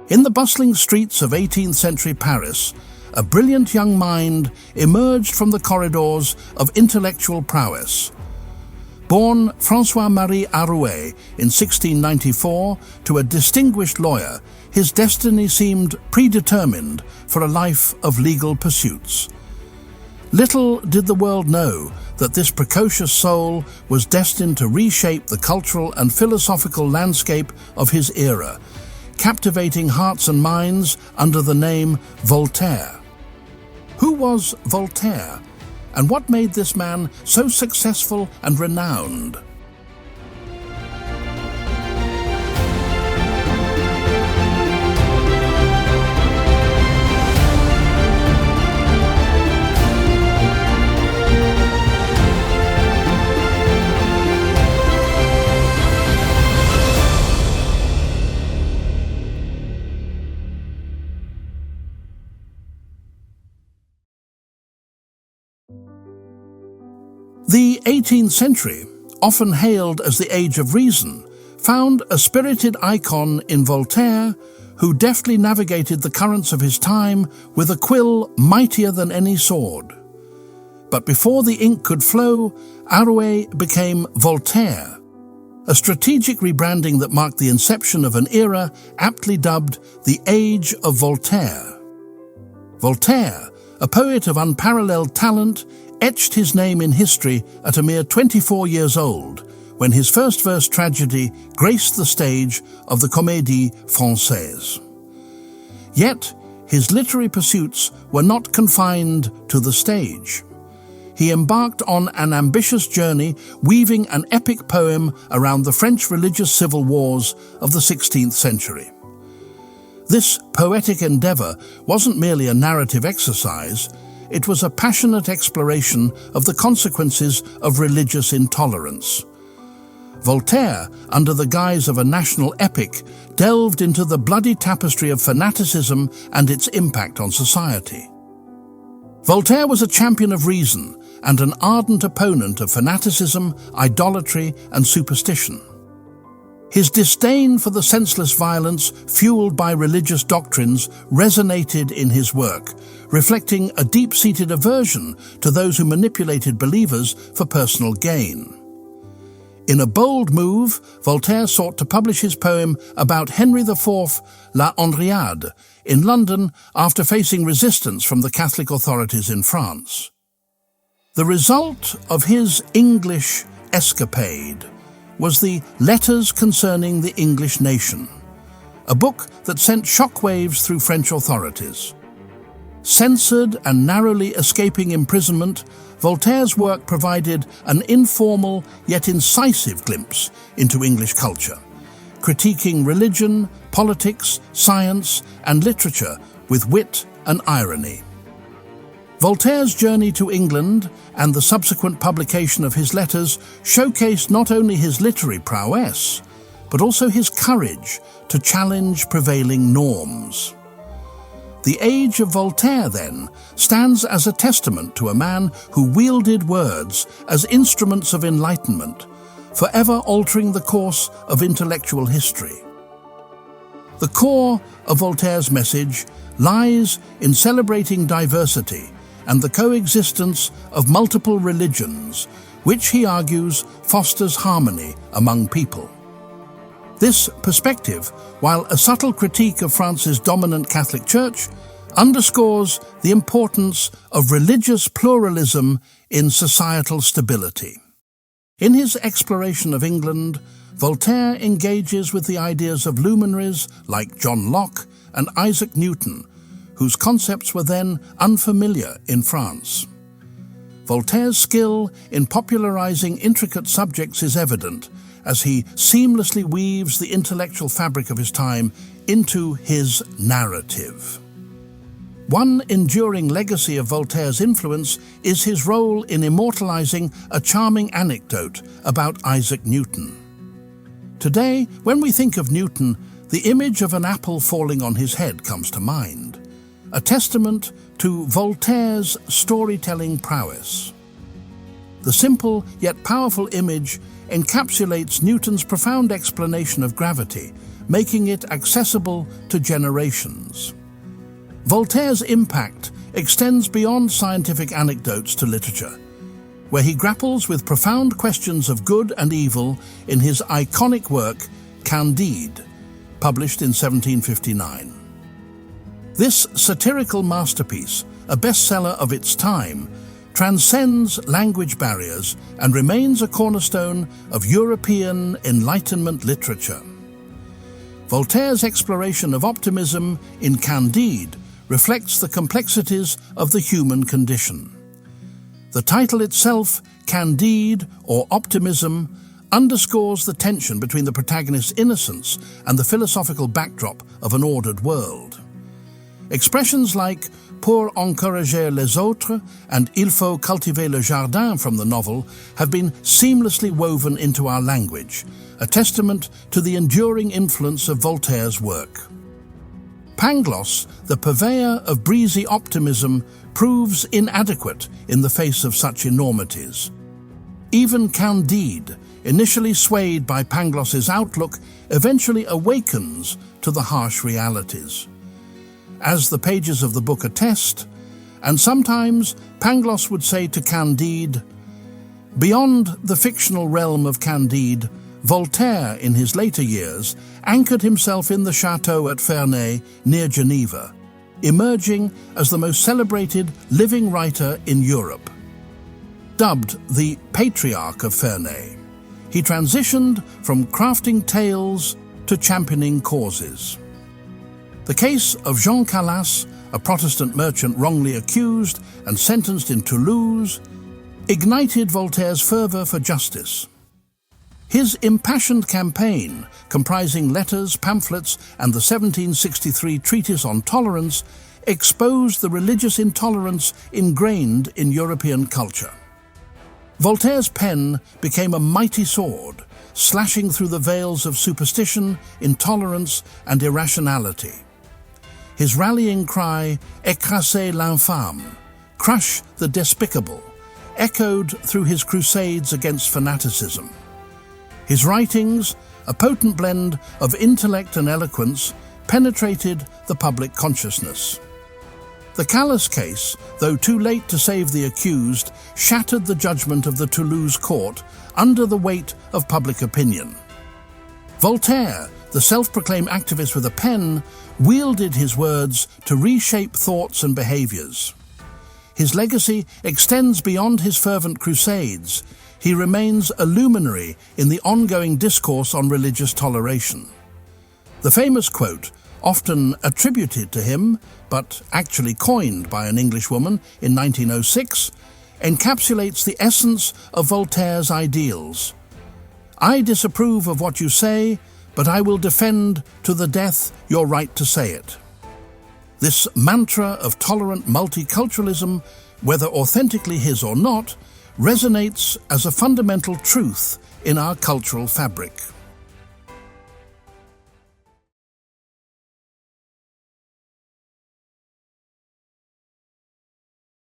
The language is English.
In the bustling streets of 18th century Paris, a brilliant young mind emerged from the corridors of intellectual prowess. Born François-Marie Arouet in 1694 to a distinguished lawyer, his destiny seemed predetermined for a life of legal pursuits. Little did the world know that this precocious soul was destined to reshape the cultural and philosophical landscape of his era, captivating hearts and minds under the name Voltaire. Who was Voltaire, and what made this man so successful and renowned? The 18th century, often hailed as the Age of Reason, found a spirited icon in Voltaire who deftly navigated the currents of his time with a quill mightier than any sword. But before the ink could flow, Arouet became Voltaire, a strategic rebranding that marked the inception of an era aptly dubbed the Age of Voltaire. Voltaire, a poet of unparalleled talent, etched his name in history at a mere 24 years old, when his first verse tragedy graced the stage of the Comédie Française. Yet, his literary pursuits were not confined to the stage. He embarked on an ambitious journey, weaving an epic poem around the French religious civil wars of the 16th century. This poetic endeavor wasn't merely a narrative exercise. It was a passionate exploration of the consequences of religious intolerance. Voltaire, under the guise of a national epic, delved into the bloody tapestry of fanaticism and its impact on society. Voltaire was a champion of reason and an ardent opponent of fanaticism, idolatry, and superstition. His disdain for the senseless violence fueled by religious doctrines resonated in his work, reflecting a deep-seated aversion to those who manipulated believers for personal gain. In a bold move, Voltaire sought to publish his poem about Henry IV, La Henriade, in London after facing resistance from the Catholic authorities in France. The result of his English escapade was the Letters Concerning the English Nation, a book that sent shockwaves through French authorities. Censored and narrowly escaping imprisonment, Voltaire's work provided an informal yet incisive glimpse into English culture, critiquing religion, politics, science, and literature with wit and irony. Voltaire's journey to England and the subsequent publication of his letters showcased not only his literary prowess, but also his courage to challenge prevailing norms. The Age of Voltaire, then, stands as a testament to a man who wielded words as instruments of enlightenment, forever altering the course of intellectual history. The core of Voltaire's message lies in celebrating diversity and the coexistence of multiple religions, which, he argues, fosters harmony among people. This perspective, while a subtle critique of France's dominant Catholic Church, underscores the importance of religious pluralism in societal stability. In his exploration of England, Voltaire engages with the ideas of luminaries like John Locke and Isaac Newton, whose concepts were then unfamiliar in France. Voltaire's skill in popularizing intricate subjects is evident as he seamlessly weaves the intellectual fabric of his time into his narrative. One enduring legacy of Voltaire's influence is his role in immortalizing a charming anecdote about Isaac Newton. Today, when we think of Newton, the image of an apple falling on his head comes to mind, a testament to Voltaire's storytelling prowess. The simple yet powerful image encapsulates Newton's profound explanation of gravity making it accessible to generations. Voltaire's impact extends beyond scientific anecdotes to literature, where he grapples with profound questions of good and evil in his iconic work, Candide, published in 1759. This satirical masterpiece, a bestseller of its time, transcends language barriers and remains a cornerstone of European Enlightenment literature. Voltaire's exploration of optimism in Candide reflects the complexities of the human condition. The title itself, Candide or Optimism, underscores the tension between the protagonist's innocence and the philosophical backdrop of an ordered world. Expressions like pour encourager les autres and il faut cultiver le jardin from the novel have been seamlessly woven into our language, a testament to the enduring influence of Voltaire's work. Pangloss, the purveyor of breezy optimism, proves inadequate in the face of such enormities. Even Candide, initially swayed by Pangloss's outlook, eventually awakens to the harsh realities. As the pages of the book attest, and sometimes Pangloss would say to Candide, beyond the fictional realm of Candide, Voltaire, in his later years, anchored himself in the chateau at Ferney, near Geneva, emerging as the most celebrated living writer in Europe. Dubbed the Patriarch of Ferney, he transitioned from crafting tales to championing causes. The case of Jean Calas, a Protestant merchant wrongly accused and sentenced in Toulouse, ignited Voltaire's fervour for justice. His impassioned campaign, comprising letters, pamphlets, and the 1763 Treatise on Tolerance, exposed the religious intolerance ingrained in European culture. Voltaire's pen became a mighty sword, slashing through the veils of superstition, intolerance, and irrationality. His rallying cry, "Écrasez l'infâme," crush the despicable, echoed through his crusades against fanaticism. His writings, a potent blend of intellect and eloquence, penetrated the public consciousness. The Calas case, though too late to save the accused, shattered the judgment of the Toulouse court under the weight of public opinion. Voltaire, the self-proclaimed activist with a pen, wielded his words to reshape thoughts and behaviors. His legacy extends beyond his fervent crusades. He remains a luminary in the ongoing discourse on religious toleration. The famous quote, often attributed to him, but actually coined by an Englishwoman in 1906, encapsulates the essence of Voltaire's ideals. "I disapprove of what you say, but I will defend to the death your right to say it." This mantra of tolerant multiculturalism, whether authentically his or not, resonates as a fundamental truth in our cultural fabric.